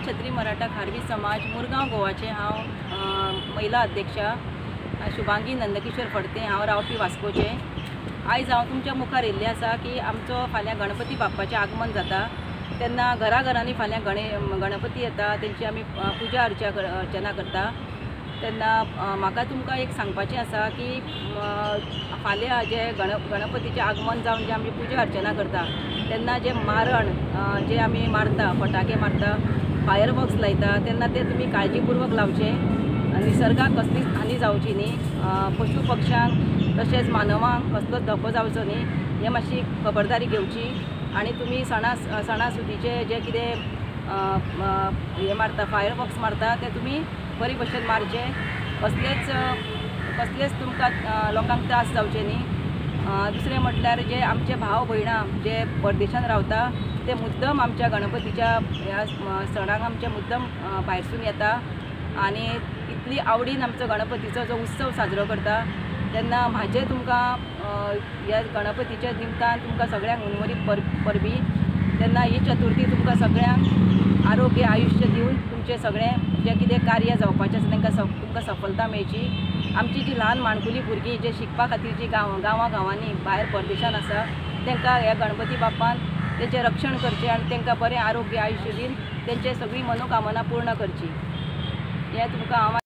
क्षत्रिय मराठा खारवी समाज मुरगांव गोवाचे हांव महिला अध्यक्षा शुभांगी नंदकिशोर फडते हांव रावपी वास्कोचे। आयज हांव तुमच्या मुखार येयल्लें आसा की आमचो फाल्यां गणपती बाप्पाचें आगमन जाता तेन्ना घराघरांनी फाल्यां गणपती येता, तेंची आमी पुजा अर्चना करता। तेन्ना म्हाका तुमकां एक सांगपाचें आसा की फाल्यां जे गणपतीचें आगमन जावन जे आमी पुजा अर्चना करता तेन्ना जे मारण जे आमी मारता, फटाके मारता, फायर वर्क्स लायता तेन्ना ते तुमी काळजीपूर्वक लावचे। निसर्गाक कसलीच हानी जावची न्ही, पशु पक्ष्यांक तशेंच मानवांक कसलोच धोको जावचो न्ही, हे मातशी खबरदारी घेवची। आनी तुमी सणा सुदीचे जे कितें हे मारता, फायर वर्क्स मारता ते तुमी बरे भशेन मारचे, कसलेच तुमकां लोकांक त्रास जावचे न्ही। दुसरें म्हटल्यार जे आमचे भाव भयणां जे परदेशांत रावता ते मुद्दम आमच्या गणपतीच्या ह्या सणाक आमचे मुद्दम भायरसून येता आनी इतली आवडीन आमचो गणपतीचो जो उत्सव साजरो करता। तेन्ना म्हाजे तुमकां ह्या गणपतीच्या निमतान तुमकां सगळ्यांक उर्वरीत परबी। तेन्ना ही चतुर्थी तुमकां सगळ्यांक आरोग्य आयुश्य दिवन तुमचें सगळें जे कितें कार्य जावपाचें आसा तुमकां सफलता मेळची। आमची जी ल्हान माणकुली भुरगीं जे शिकपा खातीर जी गांवांनी भायर परदेशांत आसा तांकां ह्या गणपती बाप्पान तेंचें रक्षण करचें आनी तांकां बरें आरोग्य आयुश्य दीन तेंचे सगळी मनोकामना पूर्ण करची। हें तुमकां हांव